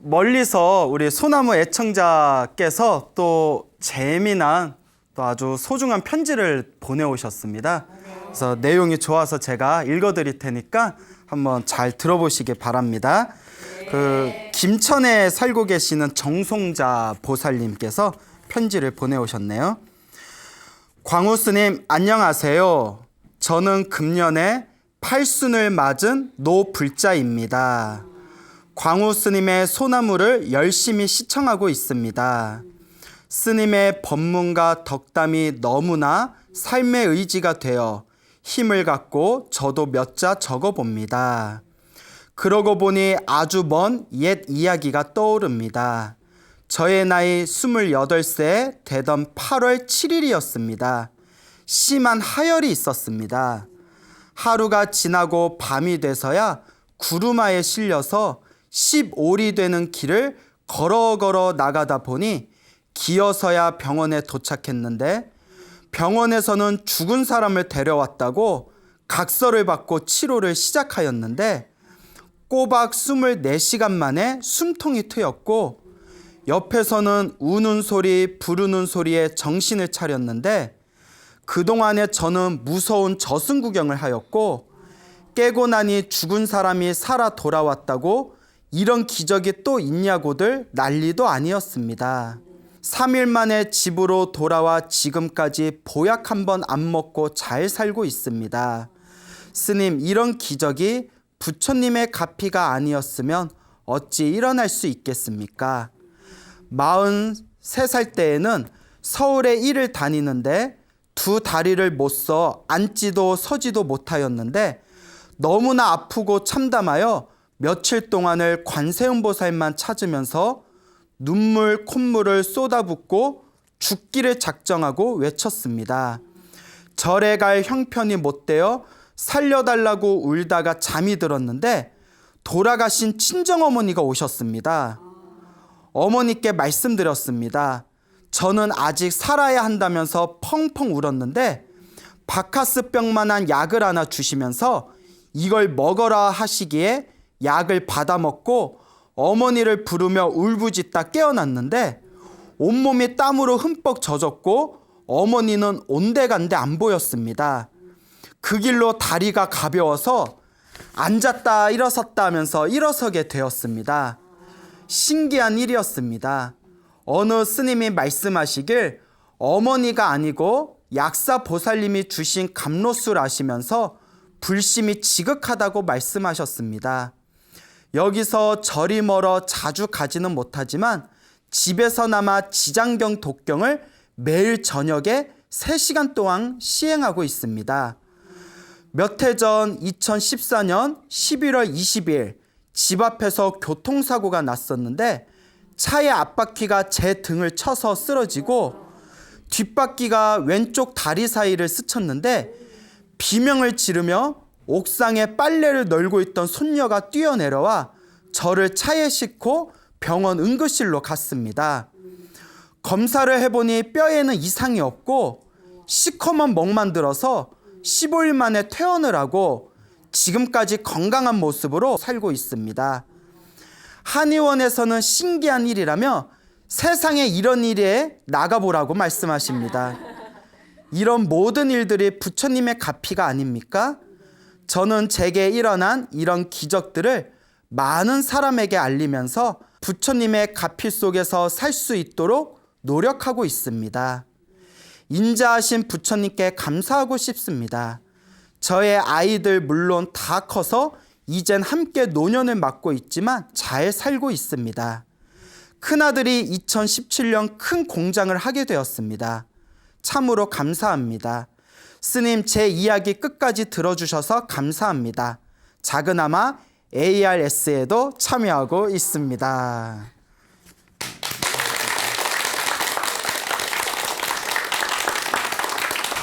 멀리서 우리 소나무 애청자께서 또 재미난 또 아주 소중한 편지를 보내오셨습니다. 그래서 내용이 좋아서 제가 읽어드릴 테니까 한번 잘 들어보시기 바랍니다. 김천에 살고 계시는 정송자 보살님께서 편지를 보내오셨네요. 광우 스님 안녕하세요. 저는 금년에 팔순을 맞은 노불자입니다. 광우 스님의 소나무를 열심히 시청하고 있습니다. 스님의 법문과 덕담이 너무나 삶의 의지가 되어 힘을 갖고 저도 몇 자 적어봅니다. 그러고 보니 아주 먼 옛 이야기가 떠오릅니다. 저의 나이 28세 되던 8월 7일이었습니다. 심한 하열이 있었습니다. 하루가 지나고 밤이 돼서야 구루마에 실려서 15리 되는 길을 걸어 나가다 보니 기어서야 병원에 도착했는데 병원에서는 죽은 사람을 데려왔다고 각서를 받고 치료를 시작하였는데 꼬박 24시간 만에 숨통이 트였고 옆에서는 우는 소리, 부르는 소리에 정신을 차렸는데 그동안에 저는 무서운 저승 구경을 하였고 깨고 나니 죽은 사람이 살아 돌아왔다고 이런 기적이 또 있냐고들 난리도 아니었습니다. 3일 만에 집으로 돌아와 지금까지 보약 한 번 안 먹고 잘 살고 있습니다. 스님, 이런 기적이 부처님의 가피가 아니었으면 어찌 일어날 수 있겠습니까? 43살 때에는 서울에 일을 다니는데 두 다리를 못 써 앉지도 서지도 못하였는데 너무나 아프고 참담하여 며칠 동안을 관세음보살만 찾으면서 눈물, 콧물을 쏟아붓고 죽기를 작정하고 외쳤습니다. 절에 갈 형편이 못되어 살려달라고 울다가 잠이 들었는데 돌아가신 친정어머니가 오셨습니다. 어머니께 말씀드렸습니다. 저는 아직 살아야 한다면서 펑펑 울었는데 바카스병만한 약을 하나 주시면서 이걸 먹어라 하시기에 약을 받아 먹고 어머니를 부르며 울부짖다 깨어났는데 온몸이 땀으로 흠뻑 젖었고 어머니는 온데간데 안 보였습니다. 그 길로 다리가 가벼워서 앉았다 일어섰다 하면서 일어서게 되었습니다. 신기한 일이었습니다. 어느 스님이 말씀하시길 어머니가 아니고 약사 보살님이 주신 감로수를 아시면서 불심이 지극하다고 말씀하셨습니다. 여기서 절이 멀어 자주 가지는 못하지만 집에서나마 지장경 독경을 매일 저녁에 3시간 동안 시행하고 있습니다. 몇 해 전 2014년 11월 20일 집 앞에서 교통사고가 났었는데 차의 앞바퀴가 제 등을 쳐서 쓰러지고 뒷바퀴가 왼쪽 다리 사이를 스쳤는데 비명을 지르며 옥상에 빨래를 널고 있던 손녀가 뛰어내려와 저를 차에 싣고 병원 응급실로 갔습니다. 검사를 해보니 뼈에는 이상이 없고 시커먼 멍만 들어서 15일 만에 퇴원을 하고 지금까지 건강한 모습으로 살고 있습니다. 한의원에서는 신기한 일이라며 세상에 이런 일에 나가보라고 말씀하십니다. 이런 모든 일들이 부처님의 가피가 아닙니까? 저는 제게 일어난 이런 기적들을 많은 사람에게 알리면서 부처님의 가피 속에서 살 수 있도록 노력하고 있습니다. 인자하신 부처님께 감사하고 싶습니다. 저의 아이들 물론 다 커서 이젠 함께 노년을 맞고 있지만 잘 살고 있습니다. 큰아들이 2017년 큰 공장을 하게 되었습니다. 참으로 감사합니다. 스님, 제 이야기 끝까지 들어주셔서 감사합니다. 작은아마 ARS에도 참여하고 있습니다.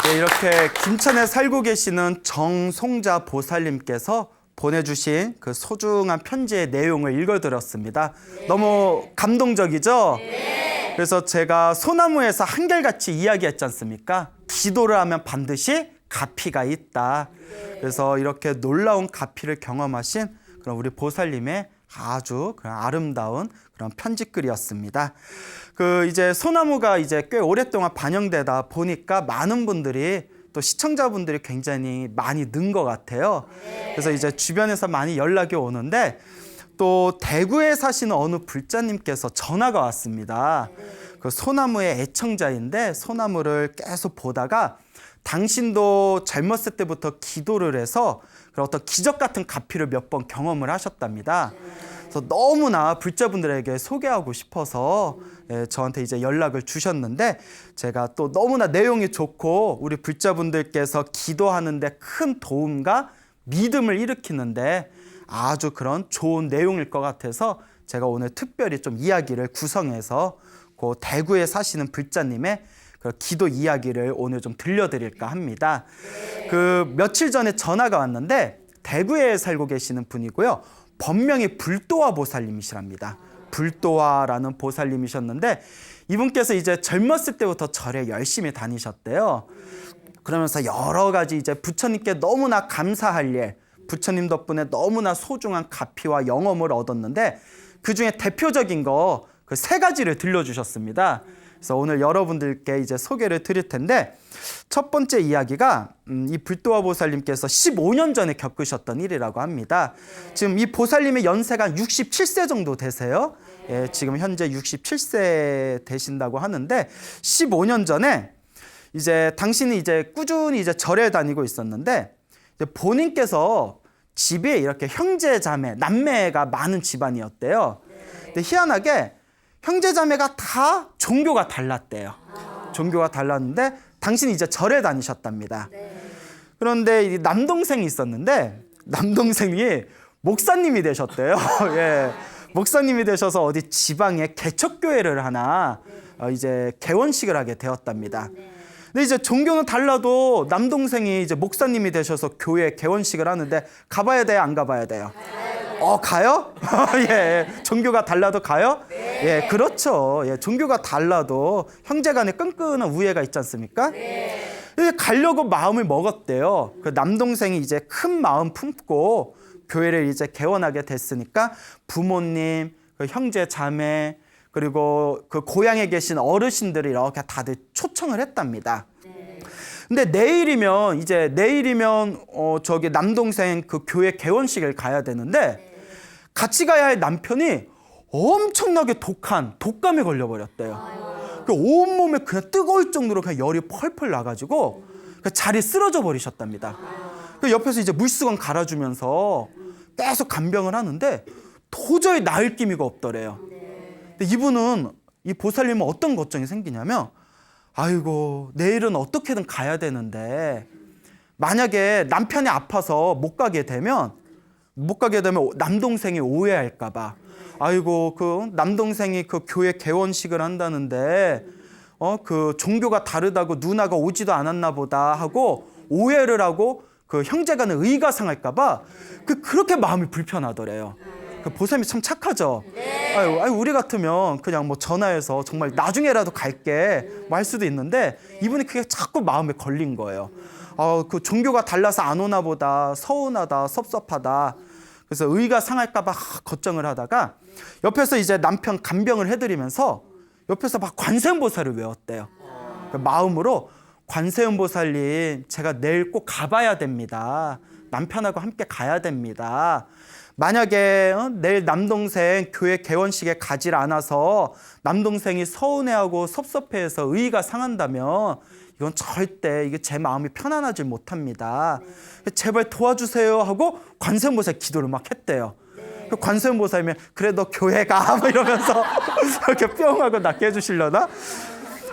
네, 이렇게 김천에 살고 계시는 정송자 보살님께서 보내주신 그 소중한 편지의 내용을 읽어드렸습니다. 네. 너무 감동적이죠? 네. 그래서 제가 소나무에서 한결같이 이야기했지 않습니까? 기도를 하면 반드시 가피가 있다. 네. 그래서 이렇게 놀라운 가피를 경험하신 그런 우리 보살님의 아주 그런 아름다운 그런 편지글이었습니다. 이제 소나무가 이제 꽤 오랫동안 반영되다 보니까 많은 분들이 또 시청자분들이 굉장히 많이 는 것 같아요. 그래서 이제 주변에서 많이 연락이 오는데 또 대구에 사시는 어느 불자님께서 전화가 왔습니다. 그 소나무의 애청자인데 소나무를 계속 보다가 당신도 젊었을 때부터 기도를 해서 어떤 기적 같은 가피를 몇 번 경험을 하셨답니다. 그래서 너무나 불자분들에게 소개하고 싶어서 저한테 이제 연락을 주셨는데 제가 또 너무나 내용이 좋고 우리 불자분들께서 기도하는데 큰 도움과 믿음을 일으키는데 아주 그런 좋은 내용일 것 같아서 제가 오늘 특별히 좀 이야기를 구성해서 그 대구에 사시는 불자님의 그 기도 이야기를 오늘 좀 들려드릴까 합니다. 며칠 전에 전화가 왔는데 대구에 살고 계시는 분이고요. 본명이 불도화 보살님이시랍니다. 불도화라는 보살님이셨는데 이분께서 이제 젊었을 때부터 절에 열심히 다니셨대요. 그러면서 여러 가지 이제 부처님께 너무나 감사할 일, 부처님 덕분에 너무나 소중한 가피와 영험을 얻었는데 그중에 대표적인 거 그 3가지를 들려주셨습니다. 그래서 오늘 여러분들께 이제 소개를 드릴 텐데 첫 번째 이야기가 이 불도화 보살님께서 15년 전에 겪으셨던 일이라고 합니다. 지금 이 보살님의 연세가 67세 정도 되세요. 예, 지금 현재 67세 되신다고 하는데 15년 전에 이제 당신이 이제 꾸준히 이제 절에 다니고 있었는데 이제 본인께서 집에 이렇게 형제 자매, 남매가 많은 집안이었대요. 근데 희한하게 형제 자매가 다 종교가 달랐대요. 종교가 달랐는데 당신이 이제 절에 다니셨답니다. 그런데 이 남동생이 있었는데 남동생이 목사님이 되셨대요. 예. 목사님이 되셔서 어디 지방에 개척교회를 하나 이제 개원식을 하게 되었답니다. 근데 이제 종교는 달라도 남동생이 이제 목사님이 되셔서 교회 개원식을 하는데 가봐야 돼요, 안 가봐야 돼요? 가요? 예, 종교가 달라도 가요? 예, 그렇죠. 예, 종교가 달라도 형제간에 끈끈한 우애가 있지 않습니까? 가려고 마음을 먹었대요. 그 남동생이 이제 큰 마음 품고 교회를 이제 개원하게 됐으니까 부모님, 그 형제 자매, 그리고 그 고향에 계신 어르신들이 이렇게 다들 초청을 했답니다. 근데 내일이면 저기 남동생 그 교회 개원식을 가야 되는데 같이 가야 할 남편이 엄청나게 독한 독감에 걸려버렸대요. 그 온몸에 그냥 뜨거울 정도로 그냥 열이 펄펄 나가지고 그 자리에 쓰러져 버리셨답니다. 그 옆에서 이제 물수건 갈아주면서 계속 간병을 하는데 도저히 나을 기미가 없더래요. 근데 이 보살님은 어떤 걱정이 생기냐면 아이고 내일은 어떻게든 가야 되는데 만약에 남편이 아파서 못 가게 되면 남동생이 오해할까 봐 아이고 그 남동생이 그 교회 개원식을 한다는데 그 종교가 다르다고 누나가 오지도 않았나 보다 하고 오해를 하고 그 형제간에 의가 상할까 봐 그렇게 마음이 불편하더래요. 그 보살님이 참 착하죠. 아유, 우리 같으면 그냥 뭐 전화해서 정말 나중에라도 갈게 뭐 할 수도 있는데 이분이 그게 자꾸 마음에 걸린 거예요. 그 종교가 달라서 안 오나 보다, 서운하다, 섭섭하다. 그래서 의가 상할까 봐 걱정을 하다가 옆에서 이제 남편 간병을 해드리면서 옆에서 막 관세음보살을 외웠대요. 그 마음으로 관세음보살님 제가 내일 꼭 가봐야 됩니다. 남편하고 함께 가야 됩니다. 만약에 내일 남동생 교회 개원식에 가지 않아서 남동생이 서운해하고 섭섭해해서 의의가 상한다면 이건 절대 이게 제 마음이 편안하지 못합니다. 제발 도와주세요 하고 관세음보살 기도를 막 했대요. 관세음보살이면 그래 너 교회 가 막 이러면서 이렇게 뿅 하고 낫게 해주시려나?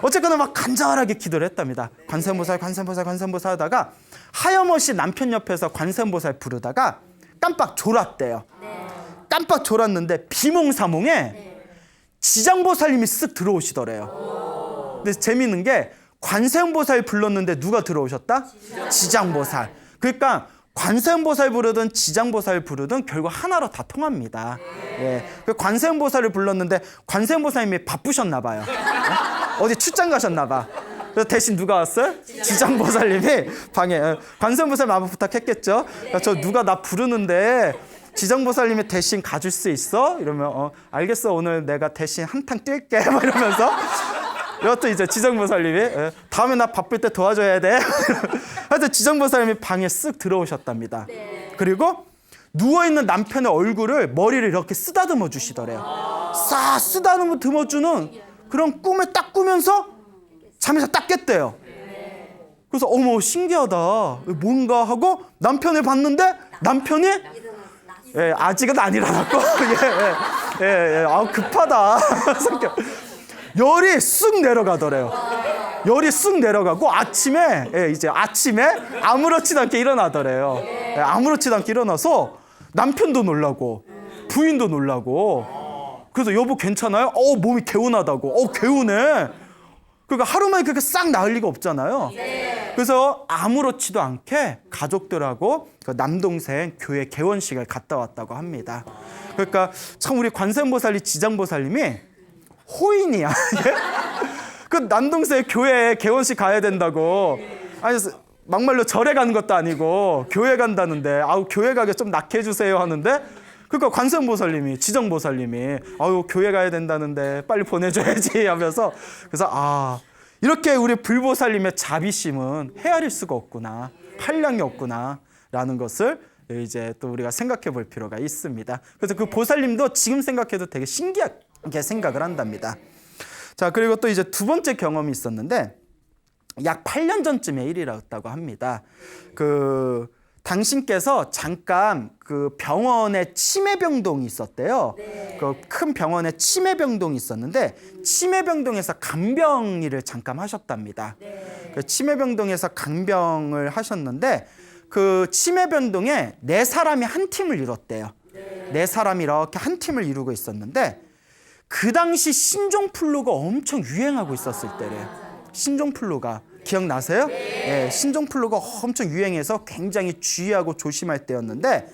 어쨌거나 막 간절하게 기도를 했답니다. 관세음보살 하다가 하염없이 남편 옆에서 관세음보살 부르다가 깜빡 졸았대요. 깜빡 졸았는데 비몽사몽에 지장보살님이 쓱 들어오시더래요. 근데 재밌는 게 관세음보살 불렀는데 누가 들어오셨다? 지장보살. 그러니까 관세음보살 부르든 지장보살 부르든 결국 하나로 다 통합니다. 예. 관세음보살을 불렀는데 관세음보살님이 바쁘셨나 봐요. 어디 출장 가셨나 봐. 그래서 대신 누가 왔어요? 지장보살님이 방에 관세음보살 마음 부탁했겠죠. 저 누가 나 부르는데 지정보살님이 대신 가줄 수 있어? 이러면 알겠어, 오늘 내가 대신 한탕 뛸게 막 이러면서 이것도 이제 지정보살님이 다음에 나 바쁠 때 도와줘야 돼. 하여튼 지정보살님이 방에 쓱 들어오셨답니다. 그리고 누워있는 남편의 얼굴을 머리를 이렇게 쓰다듬어 주시더래요. 싹 쓰다듬어 주는 그런 꿈을 딱 꾸면서 잠에서 딱 깼대요. 그래서 어머 신기하다, 뭔가 하고 남편을 봤는데 남편이 아직은 안 일어났고 아우 급하다 성격. 열이 쑥 내려가더래요. 열이 쑥 내려가고 아침에 아무렇지도 않게 일어나더래요. 아무렇지도 않게 일어나서 남편도 놀라고 부인도 놀라고, 그래서 여보 괜찮아요? 몸이 개운하다고. 개운해. 그러니까 하루 만에 그렇게 싹 나을 리가 없잖아요. 그래서 아무렇지도 않게 가족들하고 그 남동생 교회 개원식을 갔다 왔다고 합니다. 그러니까 참 우리 관세음보살님, 지장보살님이 호인이야. 그 남동생 교회에 개원식 가야 된다고. 아니 막말로 절에 가는 것도 아니고 교회 간다는데 교회 가게 좀 낫게 해주세요 하는데, 그러니까 관세음보살님이, 지정보살님이 교회 가야 된다는데 빨리 보내줘야지 하면서, 그래서 이렇게 우리 불보살님의 자비심은 헤아릴 수가 없구나, 한량이 없구나 라는 것을 이제 또 우리가 생각해 볼 필요가 있습니다. 그래서 그 보살님도 지금 생각해도 되게 신기하게 생각을 한답니다. 자, 그리고 또 이제 두 번째 경험이 있었는데 약 8년 전쯤의 일이었다고 합니다. 당신께서 잠깐 그 병원에 치매병동이 있었대요. 그 큰 병원에 치매병동이 있었는데 치매병동에서 간병 일을 잠깐 하셨답니다. 그 치매병동에서 간병을 하셨는데 그 치매병동에 4사람이 한 팀을 이뤘대요. 4사람이 이렇게 한 팀을 이루고 있었는데 그 당시 신종플루가 엄청 유행하고 있었을 때래요. 신종플루가 기억나세요? 네, 신종플루가 엄청 유행해서 굉장히 주의하고 조심할 때였는데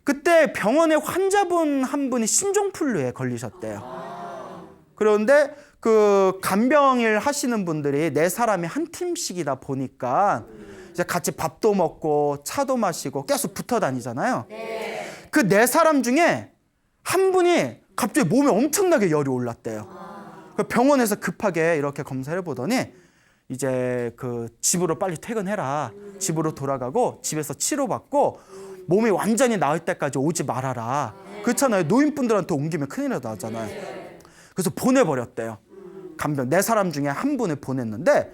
그때 병원에 환자분 한 분이 신종플루에 걸리셨대요. 그런데 그 간병을 하시는 분들이 4사람이 한 팀씩이다 보니까 이제 같이 밥도 먹고 차도 마시고 계속 붙어 다니잖아요. 그 4사람 중에 한 분이 갑자기 몸에 엄청나게 열이 올랐대요. 병원에서 급하게 이렇게 검사를 해보더니 이제 그 집으로 빨리 퇴근해라. 집으로 돌아가고 집에서 치료받고 몸이 완전히 나을 때까지 오지 말아라. 그렇잖아요. 노인분들한테 옮기면 큰일 나잖아요. 그래서 보내버렸대요. 간병 4사람 중에 한 분을 보냈는데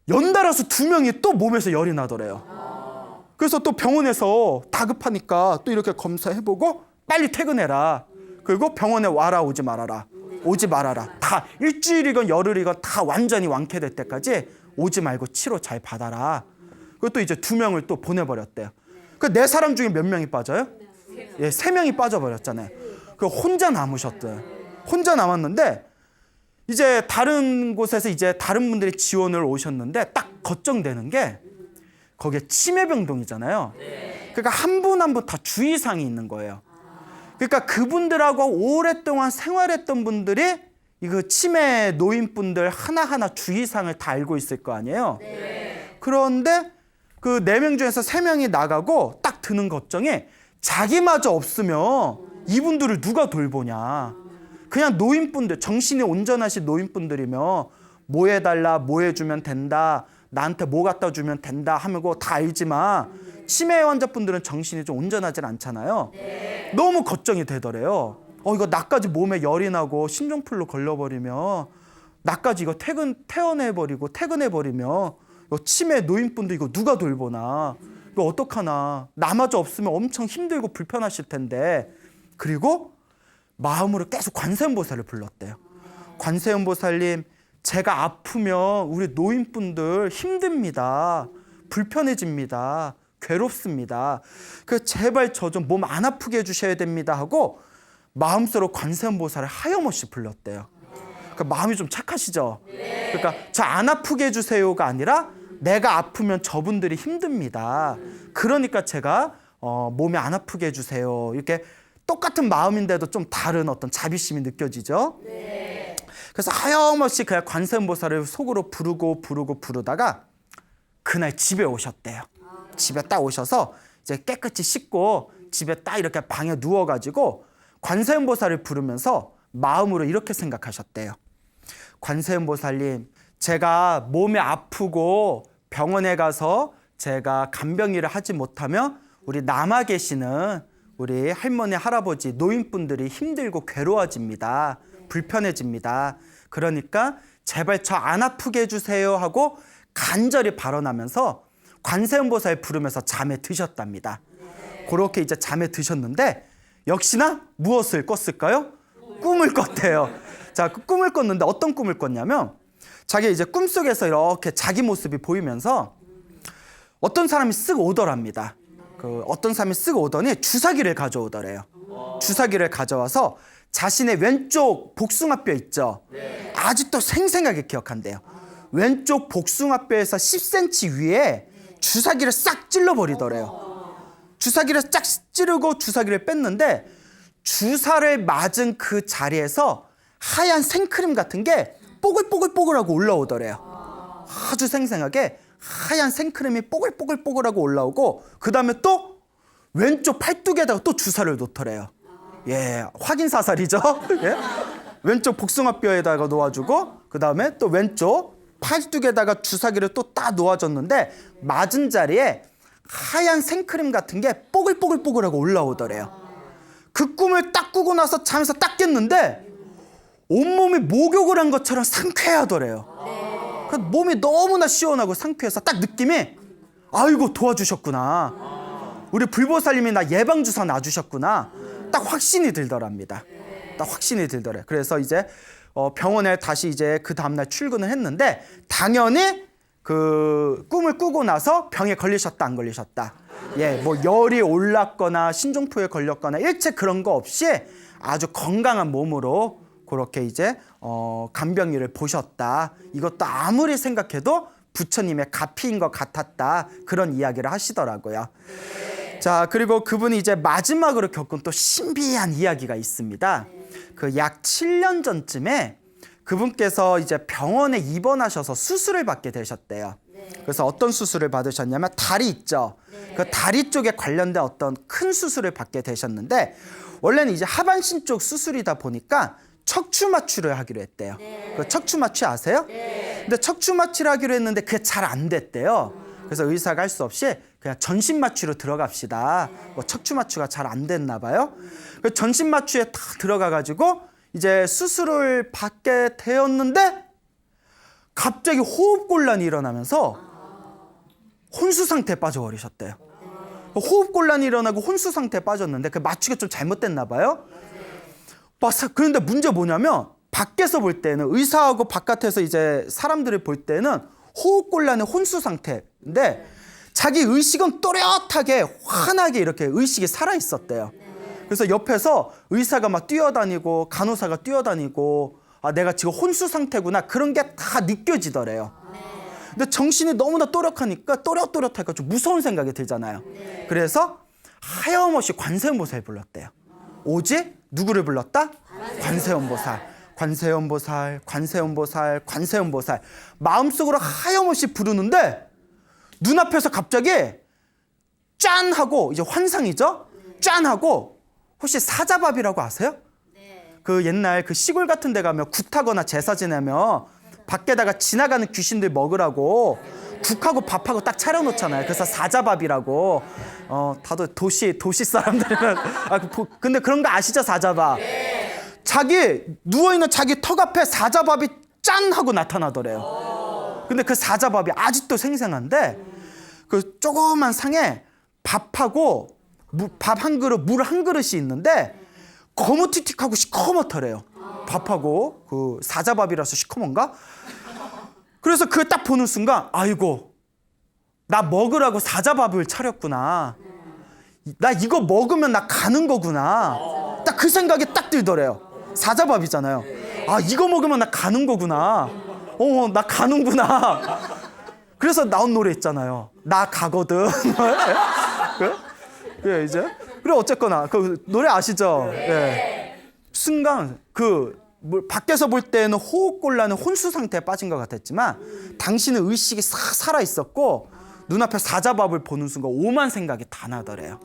연달아서 2명이 또 몸에서 열이 나더래요. 그래서 또 병원에서 다급하니까 또 이렇게 검사해보고 빨리 퇴근해라. 그리고 병원에 와라, 오지 말아라. 오지 말아라. 다 일주일이건 열흘이건 다 완전히 완쾌될 때까지 오지 말고 치료 잘 받아라. 그리고 또 이제 2명을 또 보내버렸대요. 그 4사람 중에 몇 명이 빠져요? 3명이 빠져버렸잖아요. 그 혼자 남으셨대요. 혼자 남았는데 이제 다른 곳에서 이제 다른 분들이 지원을 오셨는데 딱 걱정되는 게 거기에 치매병동이잖아요. 그러니까 한 분 한 분 다 주의사항이 있는 거예요. 그러니까 그분들하고 오랫동안 생활했던 분들이 그 치매 노인분들 하나하나 주의사항을 다 알고 있을 거 아니에요. 그런데 그 4명 중에서 3명이 나가고 딱 드는 걱정이 자기마저 없으면 이분들을 누가 돌보냐. 그냥 노인분들, 정신이 온전하신 노인분들이면 뭐 해달라, 뭐 해주면 된다, 나한테 뭐 갖다 주면 된다 하면 그거 다 알지만 치매 환자분들은 정신이 좀 온전하진 않잖아요. 너무 걱정이 되더래요. 이거 나까지 몸에 열이 나고 신종플루 걸려버리면 나까지 이거 퇴근해버리면 이거 치매 노인분들 이거 누가 돌보나, 이거 어떡하나, 나마저 없으면 엄청 힘들고 불편하실 텐데. 그리고 마음으로 계속 관세음보살을 불렀대요. 관세음보살님, 제가 아프면 우리 노인분들 힘듭니다. 불편해집니다. 괴롭습니다. 그 제발 저 좀 몸 안 아프게 해주셔야 됩니다 하고 마음속으로 관세음보살을 하염없이 불렀대요. 그러니까 마음이 좀 착하시죠? 그러니까 저 안 아프게 해주세요가 아니라 내가 아프면 저분들이 힘듭니다. 그러니까 제가 몸이 안 아프게 해주세요. 이렇게 똑같은 마음인데도 좀 다른 어떤 자비심이 느껴지죠? 그래서 하염없이 그냥 관세음보살을 속으로 부르다가 그날 집에 오셨대요. 집에 딱 오셔서 이제 깨끗이 씻고 집에 딱 이렇게 방에 누워가지고 관세음보살을 부르면서 마음으로 이렇게 생각하셨대요. 관세음보살님, 제가 몸이 아프고 병원에 가서 제가 간병일을 하지 못하면 우리 남아 계시는 우리 할머니, 할아버지, 노인분들이 힘들고 괴로워집니다. 불편해집니다. 그러니까 제발 저 안 아프게 해주세요 하고 간절히 발언하면서 관세음보살 부르면서 잠에 드셨답니다. 그렇게 이제 잠에 드셨는데 역시나 무엇을 꿨을까요? 꿈을 꿨대요. 자, 그 꿈을 꿨는데 어떤 꿈을 꿨냐면 자기 이제 꿈속에서 이렇게 자기 모습이 보이면서 어떤 사람이 쓱 오더랍니다. 어떤 사람이 쓱 오더니 주사기를 가져오더래요. 주사기를 가져와서 자신의 왼쪽 복숭아뼈 있죠? 아직도 생생하게 기억한대요. 왼쪽 복숭아뼈에서 10cm 위에 주사기를 싹 찔러버리더래요. 주사기를 쫙 찌르고 주사기를 뺐는데 주사를 맞은 그 자리에서 하얀 생크림 같은 게 뽀글뽀글뽀글하고 올라오더래요. 아주 생생하게 하얀 생크림이 뽀글뽀글뽀글하고 올라오고 그 다음에 또 왼쪽 팔뚝에다가 또 주사를 놓더래요. 예, 확인 사살이죠. 예? 왼쪽 복숭아뼈에다가 놓아주고 그 다음에 또 왼쪽 팔뚝에다가 주사기를 또 딱 놓아줬는데 맞은 자리에 하얀 생크림 같은 게 뽀글뽀글뽀글하고 올라오더래요. 그 꿈을 딱 꾸고 나서 잠에서 딱 깼는데 온몸이 목욕을 한 것처럼 상쾌하더래요. 그 몸이 너무나 시원하고 상쾌해서 딱 느낌이 아이고 도와주셨구나. 우리 불보살님이 나 예방주사 놔주셨구나. 딱 확신이 들더랍니다. 딱 확신이 들더래. 그래서 이제 병원에 다시 이제 그 다음날 출근을 했는데 당연히 그 꿈을 꾸고 나서 병에 걸리셨다 안 걸리셨다. 예, 뭐 열이 올랐거나 신종포에 걸렸거나 일체 그런 거 없이 아주 건강한 몸으로 그렇게 이제 간병인을 보셨다. 이것도 아무리 생각해도 부처님의 가피인 것 같았다. 그런 이야기를 하시더라고요. 자, 그리고 그분이 이제 마지막으로 겪은 또 신비한 이야기가 있습니다. 그 약 7년 전쯤에 그분께서 이제 병원에 입원하셔서 수술을 받게 되셨대요. 그래서 어떤 수술을 받으셨냐면 다리 있죠. 그 다리 쪽에 관련된 어떤 큰 수술을 받게 되셨는데 원래는 이제 하반신 쪽 수술이다 보니까 척추 마취를 하기로 했대요. 그 척추 마취 아세요? 근데 척추 마취를 하기로 했는데 그게 잘 안 됐대요. 그래서 의사가 할 수 없이 그냥 전신 마취로 들어갑시다. 뭐 척추 마취가 잘 안 됐나 봐요. 그 전신 마취에 다 들어가 가지고 이제 수술을 받게 되었는데 갑자기 호흡곤란이 일어나면서 혼수 상태에 빠져버리셨대요. 호흡곤란이 일어나고 혼수 상태에 빠졌는데 그 마취가 좀 잘못됐나 봐요. 그런데 문제 뭐냐면 밖에서 볼 때는 의사하고 바깥에서 이제 사람들을 볼 때는 호흡곤란의 혼수 상태인데 자기 의식은 또렷하게 환하게 이렇게 의식이 살아있었대요. 그래서 옆에서 의사가 막 뛰어다니고 간호사가 뛰어다니고 아 내가 지금 혼수 상태구나 그런 게 다 느껴지더래요. 근데 정신이 너무나 또렷하니까 또렷하니까 좀 무서운 생각이 들잖아요. 그래서 하염없이 관세음보살 불렀대요. 오직 누구를 불렀다? 관세음보살. 관세음보살, 관세음보살, 관세음보살. 마음속으로 하염없이 부르는데 눈앞에서 갑자기 짠 하고 이제 환상이죠? 짠 하고 혹시 사자밥이라고 아세요? 그 옛날 그 시골 같은 데 가면 굿하거나 제사 지내면 밖에다가 지나가는 귀신들 먹으라고 국하고 밥하고 딱 차려놓잖아요. 그래서 사자밥이라고. 다들 도시 사람들은 근데 그런 거 아시죠? 사자밥. 자기 누워있는 자기 턱 앞에 사자밥이 짠 하고 나타나더래요. 근데 그 사자밥이 아직도 생생한데 그 조그만 상에 밥하고 밥 한 그릇, 물 한 그릇이 있는데 거무튀틱하고 시커멓더래요. 밥하고 그 사자밥이라서 시커먼가? 그래서 그걸 딱 보는 순간 아이고 나 먹으라고 사자밥을 차렸구나. 나 이거 먹으면 나 가는 거구나. 딱 그 생각이 딱 들더래요. 사자밥이잖아요. 아 이거 먹으면 나 가는 거구나. 나 가는구나. 그래서 나온 노래 있잖아요. 나 가거든. 예, 이제 그래 어쨌거나 그 노래 아시죠? 예. 순간 밖에서 볼 때는 호흡곤란의 혼수 상태에 빠진 것 같았지만 당신은 의식이 싹 살아 있었고 눈앞에 사자밥을 보는 순간 오만 생각이 다 나더래요.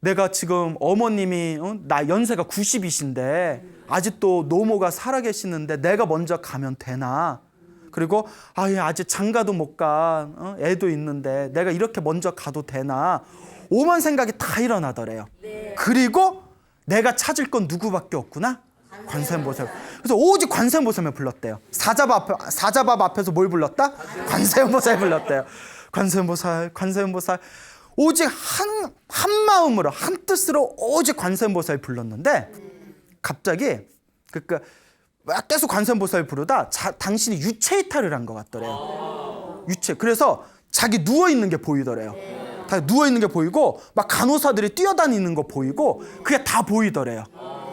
내가 지금 어머님이 나 연세가 90이신데 아직도 노모가 살아계시는데 내가 먼저 가면 되나? 그리고 아직 장가도 못 가, 애도 있는데 내가 이렇게 먼저 가도 되나? 오만 생각이 다 일어나더래요. 그리고 내가 찾을 건 누구밖에 없구나? 관세음보살. 그래서 오직 관세음보살만 불렀대요. 사자밥 앞에서 뭘 불렀다? 관세음보살 불렀대요. 관세음보살, 관세음보살. 오직 한 마음으로, 한 뜻으로 오직 관세음보살 불렀는데 갑자기 계속 관세음보살 부르다 당신이 유체이탈을 한 것 같더래요. 그래서 자기 누워있는 게 보이더래요. 다 누워있는 게 보이고 막 간호사들이 뛰어다니는 거 보이고 그게 다 보이더래요.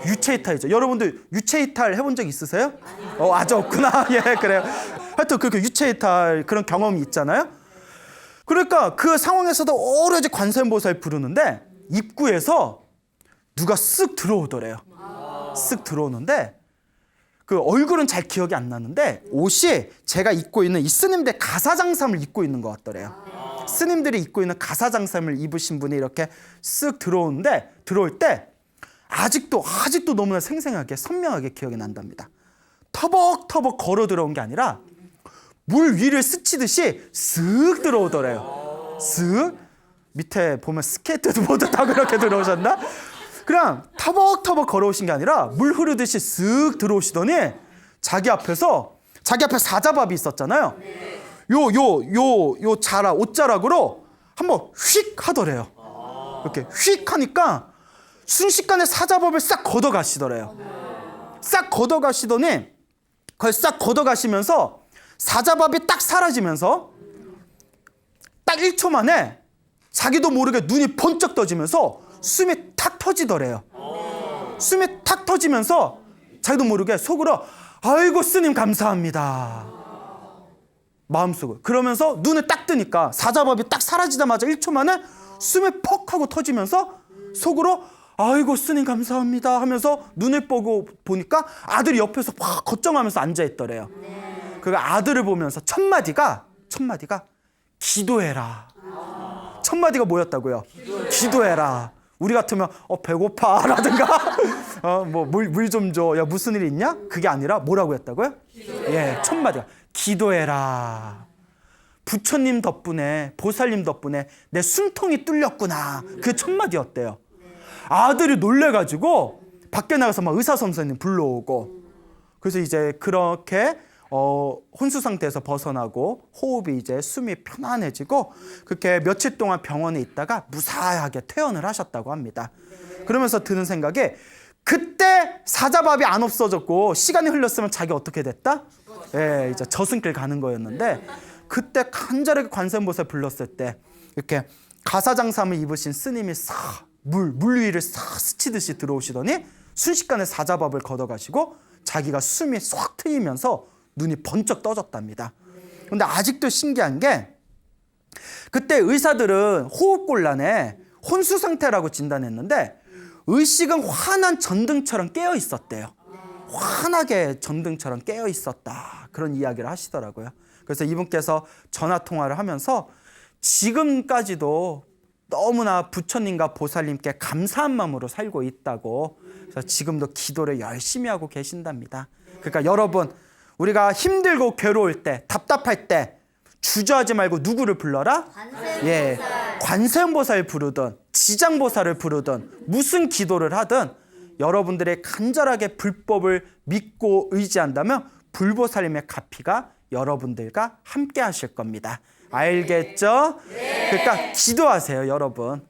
유체이탈이죠. 여러분들 유체이탈 해본 적 있으세요? 아직 없구나. 예, 그래요. 하여튼 그렇게 유체이탈 그런 경험이 있잖아요. 그러니까 그 상황에서도 오로지 관세음보살 부르는데 입구에서 누가 쓱 들어오더래요. 쓱 들어오는데 그 얼굴은 잘 기억이 안 나는데 옷이 제가 입고 있는 이 스님들 가사장삼을 입고 있는 것 같더래요. 스님들이 입고 있는 가사장삼을 입으신 분이 이렇게 쓱 들어오는데 들어올 때 아직도 너무나 생생하게 선명하게 기억이 난답니다. 터벅터벅 걸어 들어온 게 아니라 물 위를 스치듯이 쓱 들어오더래요. 쓱 밑에 보면 스케이트보드 타고 이렇게 들어오셨나? 그냥 터벅터벅 걸어오신 게 아니라 물 흐르듯이 쓱 들어오시더니 자기 앞에 사자밥이 있었잖아요. 요 옷자락으로 한번 휙 하더래요. 이렇게 휙 하니까 순식간에 사자밥을 싹 걷어가시더래요. 싹 걷어가시더니 그걸 싹 걷어가시면서 사자밥이 딱 사라지면서 딱 1초 만에 자기도 모르게 눈이 번쩍 떠지면서 숨이 탁 터지더래요. 숨이 탁 터지면서 자기도 모르게 속으로 아이고 스님 감사합니다. 마음속으로. 그러면서 눈을 딱 뜨니까 사자밥이 딱 사라지자마자 1초 만에 숨이 퍽 하고 터지면서 속으로 아이고 스님 감사합니다 하면서 눈을 보니까 아들이 옆에서 막 걱정하면서 앉아있더래요. 그 아들을 보면서 첫 마디가 기도해라. 첫 마디가 뭐였다고요? 기도해라. 우리 같으면 배고파 라든가 물 좀 줘. 야 무슨 일 있냐? 그게 아니라 뭐라고 했다고요? 예, 첫 마디가 기도해라. 부처님 덕분에 보살님 덕분에 내 숨통이 뚫렸구나. 그게 첫 마디였대요. 아들이 놀래가지고 밖에 나가서 막 의사 선생님 불러오고 그래서 이제 그렇게 혼수 상태에서 벗어나고 호흡이 이제 숨이 편안해지고 그렇게 며칠 동안 병원에 있다가 무사하게 퇴원을 하셨다고 합니다. 그러면서 드는 생각이 그때 사자밥이 안 없어졌고 시간이 흘렀으면 자기 어떻게 됐다? 예, 이제 저승길 가는 거였는데 그때 간절하게 관세음보살 불렀을 때 이렇게 가사장삼을 입으신 스님이 물 위를 싹 스치듯이 들어오시더니 순식간에 사자밥을 걷어가시고 자기가 숨이 쏙 트이면서 눈이 번쩍 떠졌답니다. 그런데 아직도 신기한 게 그때 의사들은 호흡곤란에 혼수 상태라고 진단했는데 의식은 환한 전등처럼 깨어 있었대요. 환하게 전등처럼 깨어 있었다. 그런 이야기를 하시더라고요. 그래서 이분께서 전화 통화를 하면서 지금까지도 너무나 부처님과 보살님께 감사한 마음으로 살고 있다고 그래서 지금도 기도를 열심히 하고 계신답니다. 그러니까 여러분 우리가 힘들고 괴로울 때 답답할 때 주저하지 말고 누구를 불러라? 예, 관세음보살 부르든 지장보살을 부르든 무슨 기도를 하든 여러분들의 간절하게 불법을 믿고 의지한다면 불보살님의 가피가 여러분들과 함께 하실 겁니다. 알겠죠? 그러니까 기도하세요, 여러분.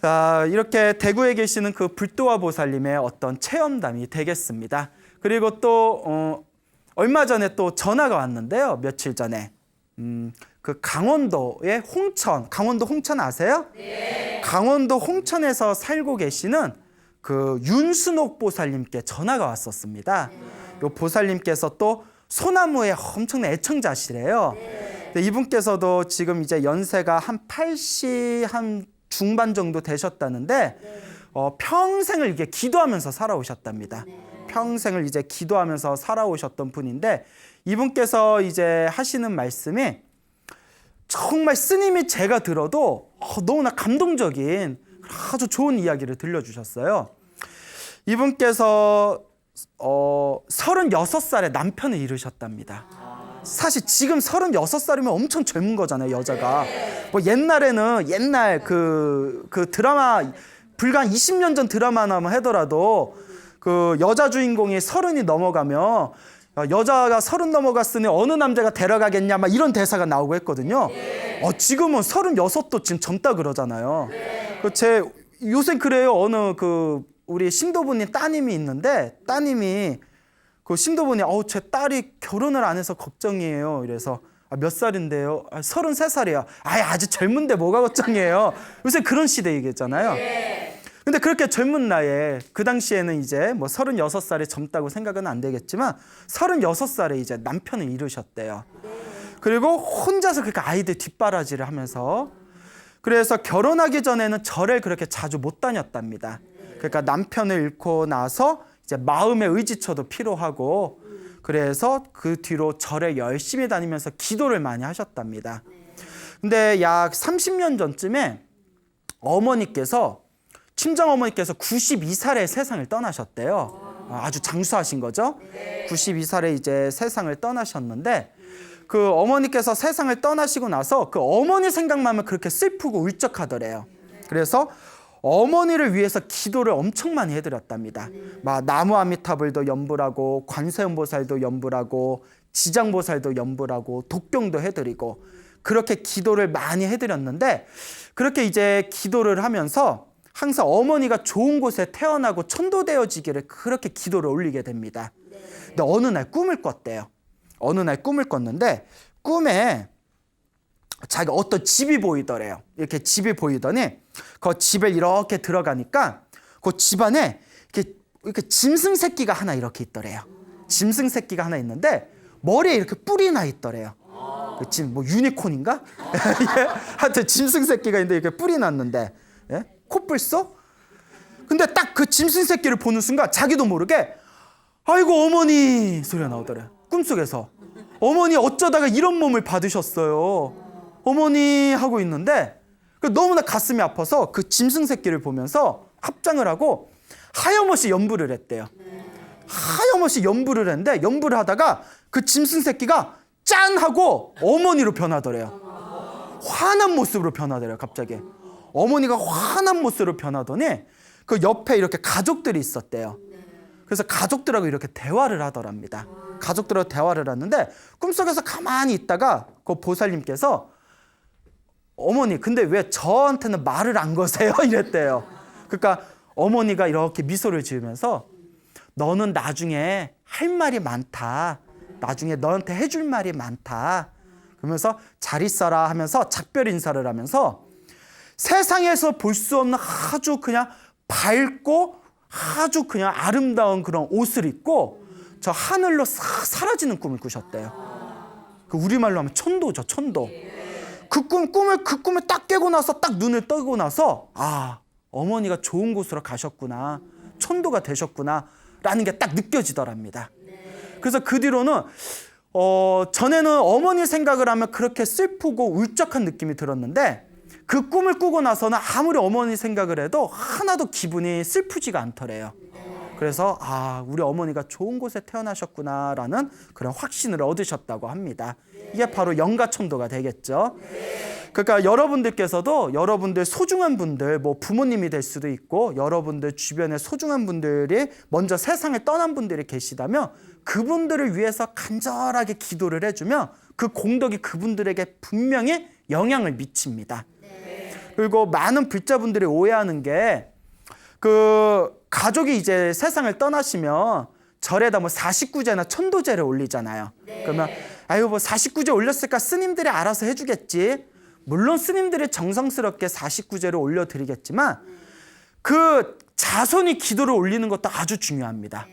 자, 이렇게 대구에 계시는 그 불도화 보살님의 어떤 체험담이 되겠습니다. 그리고 또 얼마 전에 또 전화가 왔는데요. 며칠 전에 그 강원도의 홍천, 강원도 홍천 아세요? 네. 강원도 홍천에서 살고 계시는 그 윤순옥 보살님께 전화가 왔었습니다. 요 보살님께서 또 소나무의 엄청난 애청자시래요. 네, 이분께서도 지금 이제 연세가 한 80 한 중반 정도 되셨다는데 평생을 이렇게 기도하면서 살아오셨답니다. 평생을 이제 기도하면서 살아오셨던 분인데 이분께서 이제 하시는 말씀이 정말 스님이 제가 들어도 너무나 감동적인 아주 좋은 이야기를 들려주셨어요. 이분께서 36살에 남편을 잃으셨답니다. 사실 지금 36살이면 엄청 젊은 거잖아요, 여자가. 뭐 옛날에는 옛날 그 드라마 불과 20년 전 드라마나 하더라도 그 여자 주인공이 30이 넘어가면 여자가 30 넘어갔으니 어느 남자가 데려가겠냐 막 이런 대사가 나오고 했거든요. 지금은 36도 지금 젊다 그러잖아요. 요새 그래요. 어느 우리 신도부님 따님이 있는데 따님이 그 신도분이 제 딸이 결혼을 안 해서 걱정이에요. 이래서 몇 살인데요? 33살이야. 아직 젊은데 뭐가 걱정이에요. 요새 그런 시대이겠잖아요. 근데 그렇게 젊은 나이에 그 당시에는 이제 뭐 36살이 젊다고 생각은 안 되겠지만 36살에 이제 남편을 잃으셨대요. 그리고 혼자서 그렇게 아이들 뒷바라지를 하면서 그래서 결혼하기 전에는 절을 그렇게 자주 못 다녔답니다. 그러니까 남편을 잃고 나서 이제 마음의 의지처도 필요하고 그래서 그 뒤로 절에 열심히 다니면서 기도를 많이 하셨답니다. 근데 약 30년 전쯤에 친정어머니께서 92살에 세상을 떠나셨대요. 아주 장수하신 거죠. 92살에 이제 세상을 떠나셨는데 그 어머니께서 세상을 떠나시고 나서 그 어머니 생각만 하면 그렇게 슬프고 울적하더래요. 그래서 어머니를 위해서 기도를 엄청 많이 해드렸답니다. 막 나무 아미타불도 연불하고 관세음보살도 연불하고 지장보살도 연불하고 독경도 해드리고 그렇게 기도를 많이 해드렸는데 그렇게 이제 기도를 하면서 항상 어머니가 좋은 곳에 태어나고 천도되어지기를 그렇게 기도를 올리게 됩니다. 근데 어느 날 꿈을 꿨대요. 어느 날 꿈을 꿨는데 꿈에 자기가 어떤 집이 보이더래요. 이렇게 집이 보이더니 그 집에 이렇게 들어가니까 그 집안에 이렇게 짐승 새끼가 하나 이렇게 있더래요. 짐승 새끼가 하나 있는데 머리에 이렇게 뿔이 나 있더래요. 지금 뭐 유니콘인가? 하여튼 짐승 새끼가 있는데 이렇게 뿔이 났는데 코뿔 써? 근데 딱 그 짐승 새끼를 보는 순간 자기도 모르게 아이고 어머니 소리가 나오더래요. 꿈속에서 어머니 어쩌다가 이런 몸을 받으셨어요. 어머니 하고 있는데 너무나 가슴이 아파서 그 짐승 새끼를 보면서 합장을 하고 하염없이 연부를 했대요. 하염없이 연부를 했는데 연부를 하다가 그 짐승 새끼가 짠 하고 어머니로 변하더래요. 화난 모습으로 변하더래요. 갑자기 어머니가 화난 모습으로 변하더니 그 옆에 이렇게 가족들이 있었대요. 그래서 가족들하고 이렇게 대화를 하더랍니다. 가족들하고 대화를 하는데 꿈속에서 가만히 있다가 그 보살님께서 어머니 근데 왜 저한테는 말을 안 거세요? 이랬대요. 그러니까 어머니가 이렇게 미소를 지으면서 너는 나중에 할 말이 많다. 나중에 너한테 해줄 말이 많다. 그러면서 잘 있어라 하면서 작별 인사를 하면서 세상에서 볼 수 없는 아주 그냥 밝고 아주 그냥 아름다운 그런 옷을 입고 저 하늘로 싹 사라지는 꿈을 꾸셨대요. 그 우리말로 하면 천도죠, 천도. 그 꿈을 딱 깨고 나서 딱 눈을 뜨고 나서 어머니가 좋은 곳으로 가셨구나. 천도가 되셨구나. 라는 게 딱 느껴지더랍니다. 그래서 그 뒤로는 전에는 어머니 생각을 하면 그렇게 슬프고 울적한 느낌이 들었는데 그 꿈을 꾸고 나서는 아무리 어머니 생각을 해도 하나도 기분이 슬프지가 않더래요. 그래서 우리 어머니가 좋은 곳에 태어나셨구나라는 그런 확신을 얻으셨다고 합니다. 이게 바로 영가천도가 되겠죠. 그러니까 여러분들께서도 여러분들 소중한 분들, 뭐 부모님이 될 수도 있고 여러분들 주변에 소중한 분들이 먼저 세상을 떠난 분들이 계시다면 그분들을 위해서 간절하게 기도를 해주면 그 공덕이 그분들에게 분명히 영향을 미칩니다. 그리고 많은 불자분들이 오해하는 게 그 가족이 이제 세상을 떠나시면 절에다 뭐 49제나 천도제를 올리잖아요. 그러면 뭐 49제 올렸을까 스님들이 알아서 해주겠지. 물론 스님들이 정성스럽게 49제를 올려드리겠지만 그 자손이 기도를 올리는 것도 아주 중요합니다.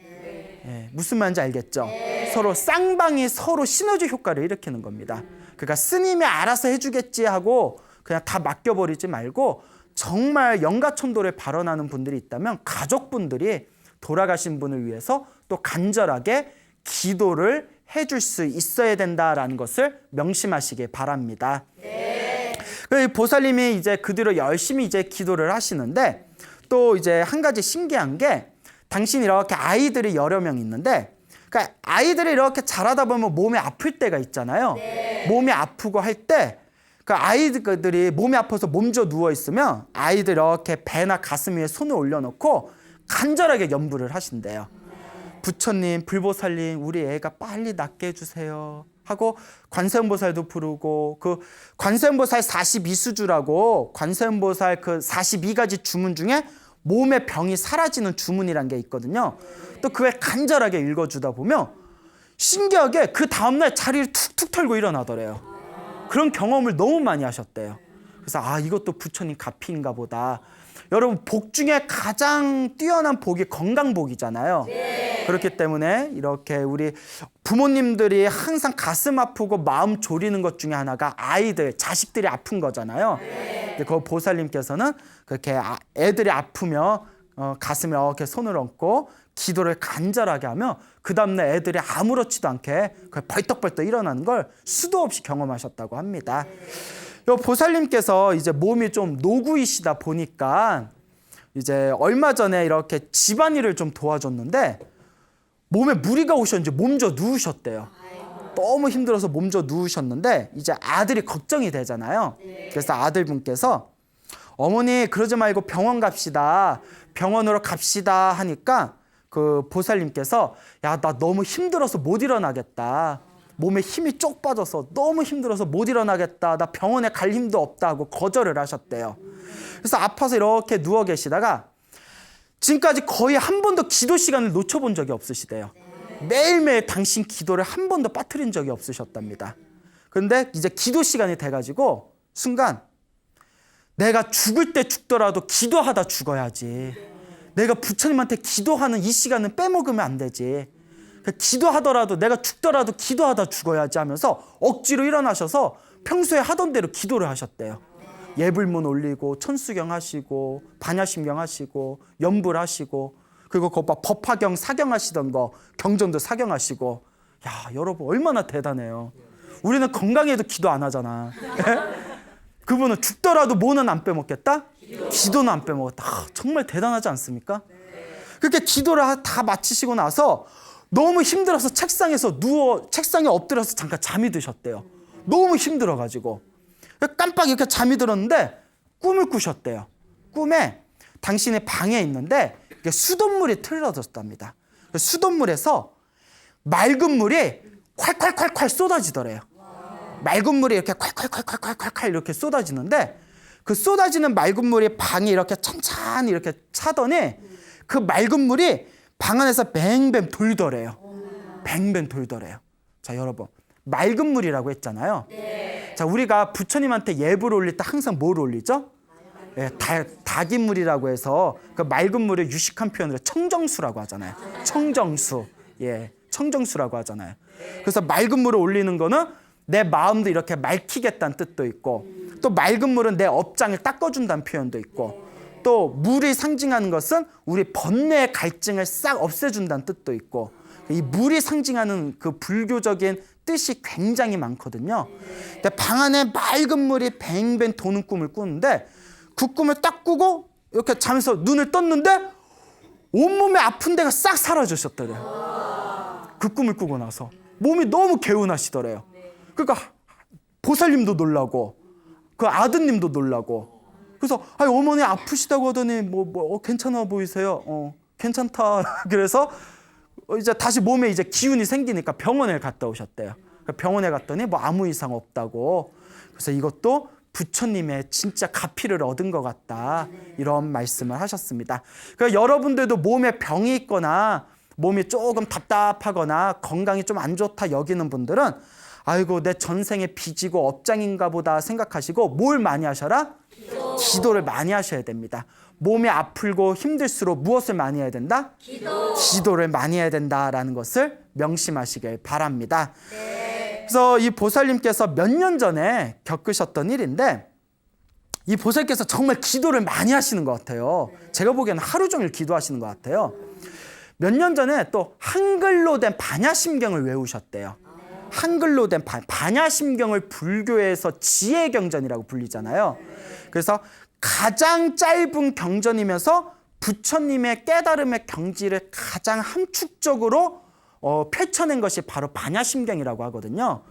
무슨 말인지 알겠죠? 서로 쌍방이 서로 시너지 효과를 일으키는 겁니다. 그러니까 스님이 알아서 해주겠지 하고 그냥 다 맡겨버리지 말고 정말 영가천도를 발언하는 분들이 있다면 가족분들이 돌아가신 분을 위해서 또 간절하게 기도를 해줄 수 있어야 된다라는 것을 명심하시기 바랍니다. 그 보살님이 이제 그 뒤로 열심히 이제 기도를 하시는데 또 이제 한 가지 신기한 게 당신이 이렇게 아이들이 여러 명 있는데 그러니까 아이들이 이렇게 자라다 보면 몸이 아플 때가 있잖아요. 네. 몸이 아프고 할 때 그 아이들이 몸이 아파서 몸져 누워 있으면 아이들 이렇게 배나 가슴 위에 손을 올려놓고 간절하게 염불을 하신대요. 부처님, 불보살님, 우리 애가 빨리 낫게 해주세요 하고 관세음보살도 부르고 그 관세음보살 42수주라고 관세음보살 그 42가지 주문 중에 몸의 병이 사라지는 주문이란 게 있거든요. 또 그걸 간절하게 읽어주다 보면 신기하게 그 다음날 자리를 툭툭 털고 일어나더래요. 그런 경험을 너무 많이 하셨대요. 그래서 이것도 부처님 가피인가 보다. 여러분, 복 중에 가장 뛰어난 복이 건강복이잖아요. 네. 그렇기 때문에 이렇게 우리 부모님들이 항상 가슴 아프고 마음 졸이는 것 중에 하나가 아이들, 자식들이 아픈 거잖아요. 네. 그 보살님께서는 그렇게 애들이 아프면 가슴에 이렇게 손을 얹고 기도를 간절하게 하며 그 다음날 애들이 아무렇지도 않게 벌떡벌떡 일어나는 걸 수도 없이 경험하셨다고 합니다. 요 보살님께서 이제 몸이 좀 노구이시다 보니까 이제 얼마 전에 이렇게 집안일을 좀 도와줬는데 몸에 무리가 오셨는지 몸져 누우셨대요. 너무 힘들어서 몸져 누우셨는데 이제 아들이 걱정이 되잖아요. 그래서 아들분께서 어머니 그러지 말고 병원 갑시다. 병원으로 갑시다 하니까 그 보살님께서 야, 나 너무 힘들어서 못 일어나겠다. 몸에 힘이 쪽 빠져서 너무 힘들어서 못 일어나겠다. 나 병원에 갈 힘도 없다 하고 거절을 하셨대요. 그래서 아파서 이렇게 누워 계시다가 지금까지 거의 한 번도 기도 시간을 놓쳐본 적이 없으시대요. 매일매일 당신 기도를 한 번도 빠뜨린 적이 없으셨답니다. 그런데 이제 기도 시간이 돼가지고 순간 내가 죽을 때 죽더라도 기도하다 죽어야지. 내가 부처님한테 기도하는 이 시간은 빼먹으면 안 되지. 기도하더라도 내가 죽더라도 기도하다 죽어야지 하면서 억지로 일어나셔서 평소에 하던 대로 기도를 하셨대요. 예불문 올리고 천수경 하시고 반야심경 하시고 염불 하시고 그리고 그거 법화경 사경하시던 거 경전도 사경하시고 야 여러분 얼마나 대단해요. 우리는 건강해도 기도 안 하잖아. 그분은 죽더라도 뭐는 안 빼먹겠다? 기도는 안 빼먹었다. 정말 대단하지 않습니까? 그렇게 기도를 다 마치시고 나서 너무 힘들어서 책상에서 책상에 엎드려서 잠깐 잠이 드셨대요. 너무 힘들어가지고 깜빡 이렇게 잠이 들었는데 꿈을 꾸셨대요. 꿈에 당신의 방에 있는데 수돗물이 틀어졌답니다. 수돗물에서 맑은 물이 콸콸콸콸 쏟아지더래요. 맑은 물이 이렇게 콸콸콸콸콸콸 이렇게 쏟아지는데 그 쏟아지는 맑은 물이 방에 이렇게 찬찬히 이렇게 차더니 그 맑은 물이 방 안에서 뱅뱅 돌더래요. 뱅뱅 돌더래요. 자, 여러분. 맑은 물이라고 했잖아요. 네. 자, 우리가 부처님한테 예불을 올릴 때 항상 뭘 올리죠? 예, 닭인 물이라고 해서 그 맑은 물의 유식한 표현으로 청정수라고 하잖아요. 청정수. 예, 청정수라고 하잖아요. 그래서 맑은 물을 올리는 거는 내 마음도 이렇게 맑히겠다는 뜻도 있고 또 맑은 물은 내 업장을 닦아준다는 표현도 있고 또 물이 상징하는 것은 우리 번뇌의 갈증을 싹 없애준다는 뜻도 있고 이 물이 상징하는 그 불교적인 뜻이 굉장히 많거든요. 근데 방 안에 맑은 물이 뱅뱅 도는 꿈을 꾸는데 그 꿈을 딱 꾸고 이렇게 자면서 눈을 떴는데 온몸에 아픈 데가 싹 사라지셨더래요. 그 꿈을 꾸고 나서 몸이 너무 개운하시더래요. 그러니까 보살님도 놀라고 그 아드님도 놀라고 그래서 어머니 아프시다고 하더니 괜찮아 보이세요? 괜찮다. 그래서 이제 다시 몸에 이제 기운이 생기니까 병원에 갔다 오셨대요. 병원에 갔더니 아무 이상 없다고. 그래서 이것도 부처님의 진짜 가피를 얻은 것 같다. 이런 말씀을 하셨습니다. 그러니까 여러분들도 몸에 병이 있거나 몸이 조금 답답하거나 건강이 좀 안 좋다 여기는 분들은 아이고 내 전생의 빚이고 업장인가 보다 생각하시고 뭘 많이 하셔라? 기도를 많이 하셔야 됩니다. 몸이 아프고 힘들수록 무엇을 많이 해야 된다? 기도를 많이 해야 된다라는 것을 명심하시길 바랍니다. 네. 그래서 이 보살님께서 몇 년 전에 겪으셨던 일인데 이 보살께서 정말 기도를 많이 하시는 것 같아요. 제가 보기에는 하루 종일 기도하시는 것 같아요. 몇 년 전에 또 한글로 된 반야심경을 외우셨대요. 한글로 된 반야심경을 불교에서 지혜 경전이라고 불리잖아요. 그래서 가장 짧은 경전이면서 부처님의 깨달음의 경지를 가장 함축적으로 펼쳐낸 것이 바로 반야심경이라고 하거든요.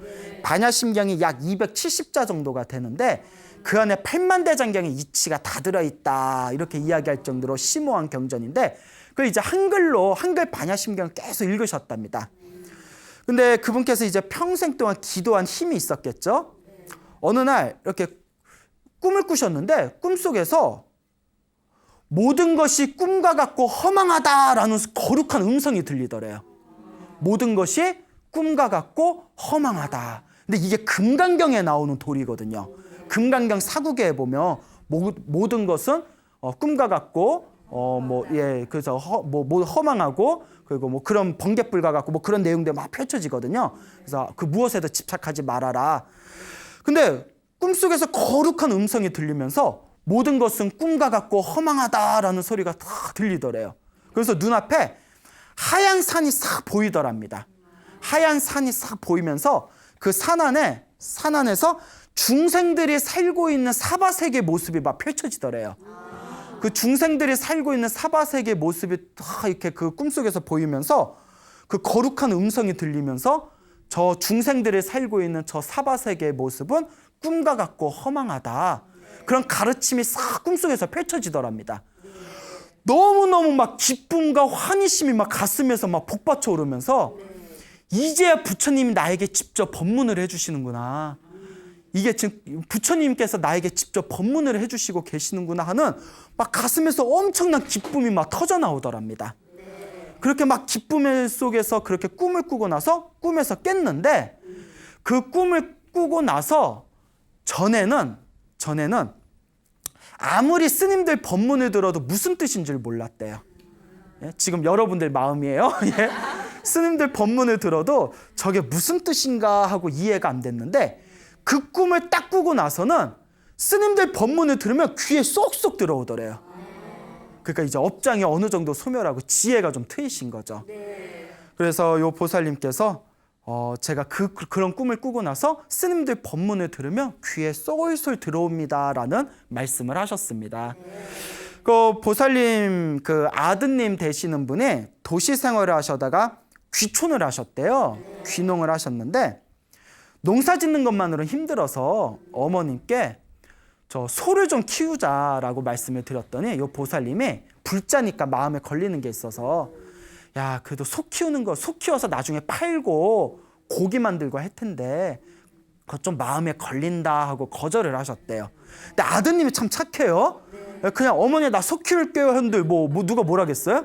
반야심경이 약 270자 정도가 되는데 그 안에 8만대장경의 이치가 다 들어있다 이렇게 이야기할 정도로 심오한 경전인데 그 이제 한글 반야심경을 계속 읽으셨답니다. 근데 그분께서 이제 평생 동안 기도한 힘이 있었겠죠. 어느 날 이렇게 꿈을 꾸셨는데 꿈속에서 모든 것이 꿈과 같고 허망하다라는 거룩한 음성이 들리더래요. 모든 것이 꿈과 같고 허망하다. 근데 이게 금강경에 나오는 도리거든요. 금강경 사구계에 보면 모든 것은 꿈과 같고 그래서 허망하고 그리고 그런 번갯불과 같고 그런 내용들이 막 펼쳐지거든요. 그래서 그 무엇에도 집착하지 말아라. 근데 꿈속에서 거룩한 음성이 들리면서 모든 것은 꿈과 같고 허망하다라는 소리가 다 들리더래요. 그래서 눈앞에 하얀 산이 싹 보이더랍니다. 하얀 산이 싹 보이면서 그 산 안에서 중생들이 살고 있는 사바세계 모습이 막 펼쳐지더래요. 그 중생들이 살고 있는 사바세계 모습이 다 이렇게 그 꿈속에서 보이면서 그 거룩한 음성이 들리면서 저 중생들이 살고 있는 저 사바세계의 모습은 꿈과 같고 허망하다. 그런 가르침이 싹 꿈속에서 펼쳐지더랍니다. 너무너무 막 기쁨과 환희심이 막 가슴에서 막 복받쳐 오르면서 이제야 부처님이 나에게 직접 법문을 해주시는구나. 이게 지금 부처님께서 나에게 직접 법문을 해주시고 계시는구나 하는 막 가슴에서 엄청난 기쁨이 막 터져 나오더랍니다. 그렇게 막 기쁨 속에서 그렇게 꿈을 꾸고 나서 꿈에서 깼는데 그 꿈을 꾸고 나서 전에는 아무리 스님들 법문을 들어도 무슨 뜻인 줄 몰랐대요. 예? 지금 여러분들 마음이에요. 예? 스님들 법문을 들어도 저게 무슨 뜻인가 하고 이해가 안 됐는데 그 꿈을 딱 꾸고 나서는 스님들 법문을 들으면 귀에 쏙쏙 들어오더래요. 그러니까 이제 업장이 어느 정도 소멸하고 지혜가 좀 트이신 거죠. 그래서 요 보살님께서 제가 그런 꿈을 꾸고 나서 스님들 법문을 들으면 귀에 쏠쏠 들어옵니다라는 말씀을 하셨습니다. 그 보살님 그 아드님 되시는 분이 도시 생활을 하셔다가 귀촌을 하셨대요. 귀농을 하셨는데 농사 짓는 것만으로는 힘들어서 어머님께 저 소를 좀 키우자라고 말씀을 드렸더니 요 보살님이 불자니까 마음에 걸리는 게 있어서 야, 그래도 소 키워서 나중에 팔고 고기 만들고 할 텐데 그거 좀 마음에 걸린다 하고 거절을 하셨대요. 근데 아드님이 참 착해요. 그냥 어머니 나 소 키울게요 했는데 뭐 누가 뭐라겠어요?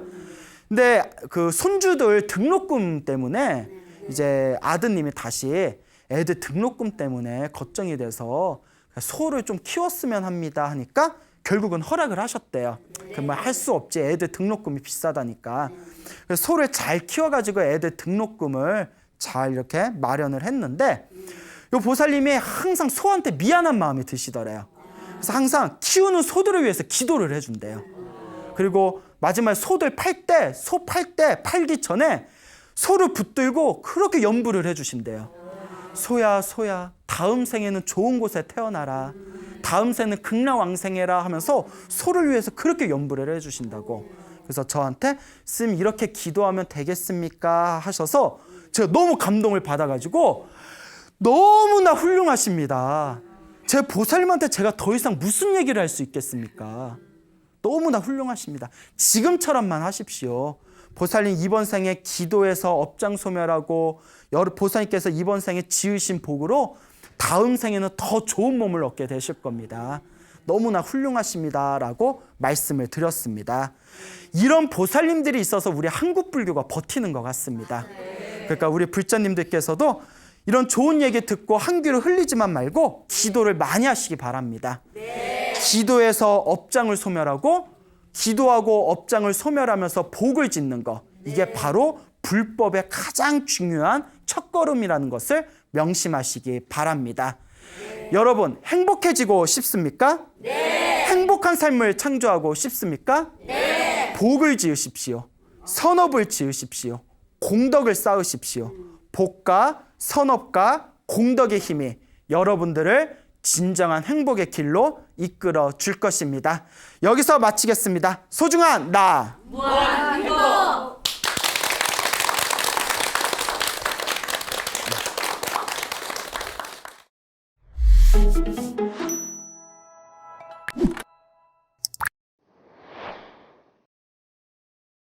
근데 그 손주들 등록금 때문에 이제 아드님이 다시 애들 등록금 때문에 걱정이 돼서 소를 좀 키웠으면 합니다 하니까 결국은 허락을 하셨대요. 그러면 할 수 없지. 애들 등록금이 비싸다니까. 그래서 소를 잘 키워가지고 애들 등록금을 잘 이렇게 마련을 했는데 요 보살님이 항상 소한테 미안한 마음이 드시더래요. 그래서 항상 키우는 소들을 위해서 기도를 해준대요. 그리고 마지막에 소들 팔기 전에 소를 붙들고 그렇게 염불을 해주신대요. 소야 다음 생에는 좋은 곳에 태어나라. 다음 생에는 극락왕생해라 하면서 소를 위해서 그렇게 염불을 해주신다고. 그래서 저한테 스님 이렇게 기도하면 되겠습니까 하셔서 제가 너무 감동을 받아가지고 너무나 훌륭하십니다. 제 보살님한테 제가 더 이상 무슨 얘기를 할 수 있겠습니까? 너무나 훌륭하십니다. 지금처럼만 하십시오. 보살님 이번 생에 기도해서 업장 소멸하고 보살님께서 이번 생에 지으신 복으로 다음 생에는 더 좋은 몸을 얻게 되실 겁니다. 너무나 훌륭하십니다라고 말씀을 드렸습니다. 이런 보살님들이 있어서 우리 한국 불교가 버티는 것 같습니다. 그러니까 우리 불자님들께서도 이런 좋은 얘기 듣고 한 귀로 흘리지만 말고 기도를 많이 하시기 바랍니다. 기도해서 업장을 소멸하고 기도하고 업장을 소멸하면서 복을 짓는 것, 이게 바로 불법의 가장 중요한 첫걸음이라는 것을 명심하시기 바랍니다. 여러분 행복해지고 싶습니까? 네. 행복한 삶을 창조하고 싶습니까? 네. 복을 지으십시오. 선업을 지으십시오. 공덕을 쌓으십시오. 복과 선업과 공덕의 힘이 여러분들을 진정한 행복의 길로 이끌어 줄 것입니다. 여기서 마치겠습니다. 소중한 나 무한 행복.